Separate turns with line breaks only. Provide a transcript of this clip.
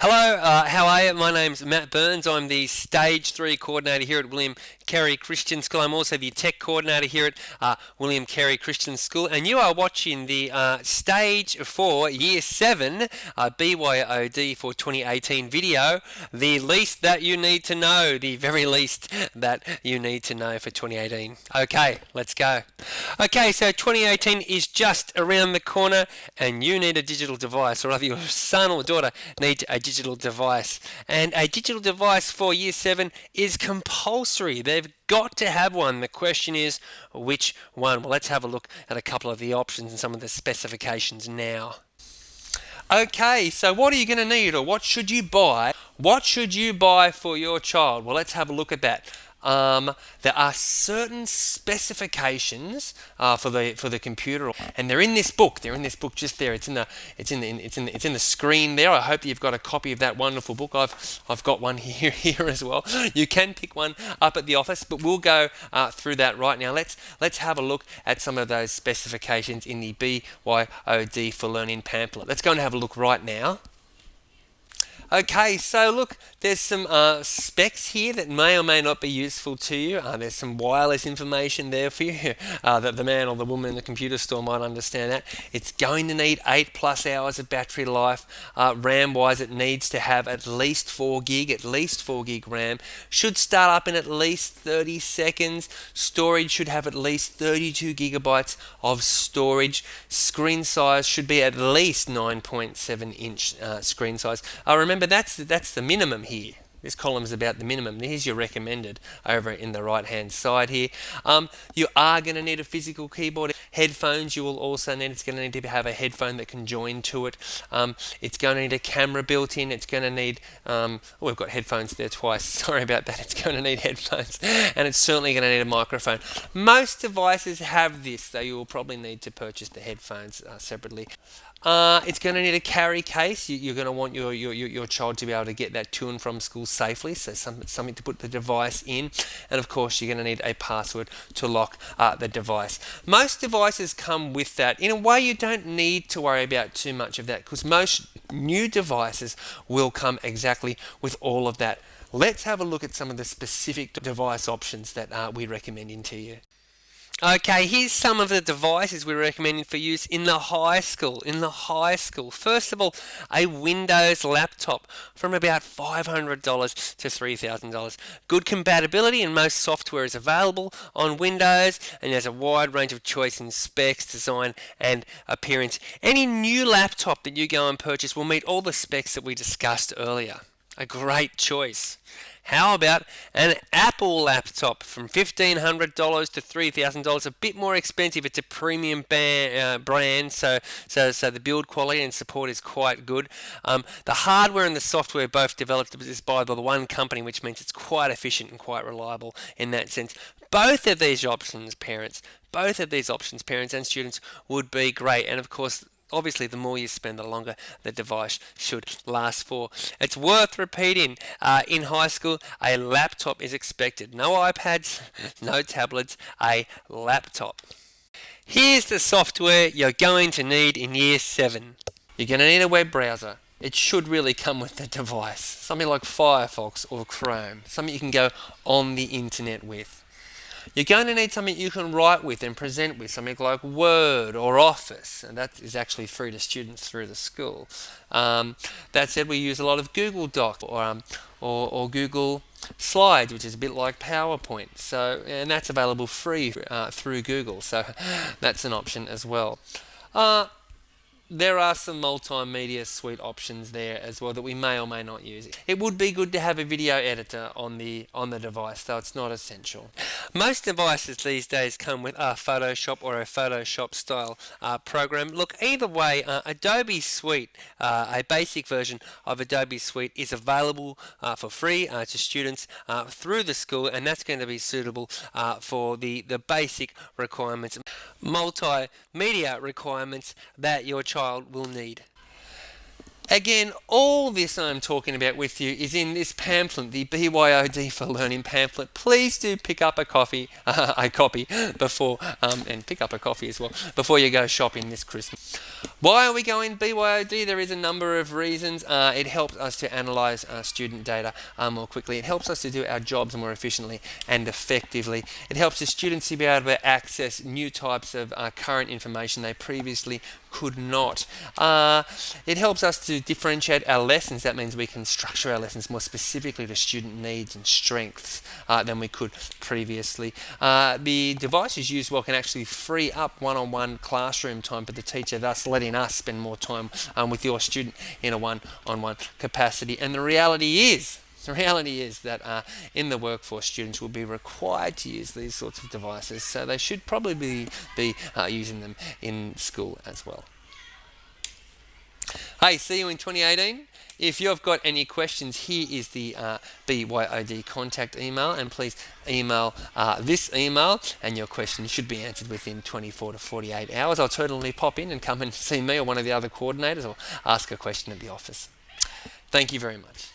Hello, how are you? My name's Matt Burns. I'm the Stage 3 coordinator here at William Carey Christian School. I'm also the tech coordinator here at William Carey Christian School. And you are watching the Stage 4 Year 7 BYOD for 2018 video, the least that you need to know, the very least that you need to know for 2018. Okay, let's go. Okay, so 2018 is just around the corner and you need a digital device, or rather your son or daughter needs a digital device. And a digital device for Year 7 is compulsory. They've got to have one. The question is, which one? Well, let's have a look at a couple of the options and some of the specifications now. Okay, so what are you going to need, or what should you buy? What should you buy for your child? Well, let's have a look at that. There are certain specifications for the computer, and they're in this book. They're in this book just there. It's in the screen there. I hope you've got a copy of that wonderful book. I've got one here as well. You can pick one up at the office, but we'll go through that right now. Let's have a look at some of those specifications in the BYOD for Learning pamphlet. Let's go and have a look right now. Okay, so look, there's some specs here that may or may not be useful to you. There's some wireless information there for you that the man or the woman in the computer store might understand that. It's going to need 8+ hours of battery life. RAM-wise, it needs to have at least 4 gig RAM. Should start up in at least 30 seconds. Storage should have at least 32 gigabytes of storage. Screen size should be at least 9.7-inch screen size. Remember, that's the minimum here. This column is about the minimum. Here's your recommended over in the right hand side here. You are going to need a physical keyboard. Headphones you will also need. It's going to need to have a headphone that can join to it. It's going to need a camera built in. It's going to need, we've got headphones there twice. Sorry about that. It's going to need headphones. And it's certainly going to need a microphone. Most devices have this, though you will probably need to purchase the headphones separately. It's going to need a carry case. You're going to want your child to be able to get that to and from school safely, so something to put the device in. And of course, you're going to need a password to lock the device. Most devices come with that. In a way, you don't need to worry about too much of that, because most new devices will come exactly with all of that. Let's have a look at some of the specific device options that we're recommending to you. Okay, here's some of the devices we're recommending for use in the high school. First of all, a Windows laptop from about $500 to $3,000. Good compatibility, and most software is available on Windows, and there's a wide range of choice in specs, design, and appearance. Any new laptop that you go and purchase will meet all the specs that we discussed earlier. A great choice. How about an Apple laptop from $1,500 to $3,000? A bit more expensive. It's a premium brand, so the build quality and support is quite good. The hardware and the software both developed by the one company, which means it's quite efficient and quite reliable in that sense. Both of these options, parents and students, would be great. And of course, obviously, the more you spend, the longer the device should last for. It's worth repeating, in high school, a laptop is expected. No iPads, no tablets, a laptop. Here's the software you're going to need in Year 7. You're going to need a web browser. It should really come with the device. Something like Firefox or Chrome. Something you can go on the internet with. You're going to need something you can write with and present with, something like Word or Office, and that is actually free to students through the school. That said, we use a lot of Google Docs or Google Slides, which is a bit like PowerPoint. And that's available free through Google, so that's an option as well. There are some multimedia suite options there as well that we may or may not use. It would be good to have a video editor on the device, though it's not essential. Most devices these days come with a Photoshop or a Photoshop style program. Look, either way, Adobe Suite, a basic version of Adobe Suite, is available for free to students through the school, and that's going to be suitable for the basic requirements, multimedia requirements that your child will need. Again, all this I'm talking about with you is in this pamphlet, the BYOD for Learning pamphlet. Please do pick up a copy before, and pick up a coffee as well before you go shopping this Christmas. Why are we going BYOD? There is a number of reasons. It helps us to analyse student data more quickly. It helps us to do our jobs more efficiently and effectively. It helps the students to be able to access new types of current information they previously could not. It helps us to differentiate our lessons. That means we can structure our lessons more specifically to student needs and strengths than we could previously. The devices used well can actually free up one-on-one classroom time for the teacher, thus letting us spend more time with your student in a one-on-one capacity. And the reality is that in the workforce, students will be required to use these sorts of devices, so they should probably be using them in school as well. Hey, see you in 2018. If you've got any questions, here is the BYOD contact email, and please email this email, and your question should be answered within 24 to 48 hours. Alternatively, pop in and come and see me or one of the other coordinators, or ask a question at the office. Thank you very much.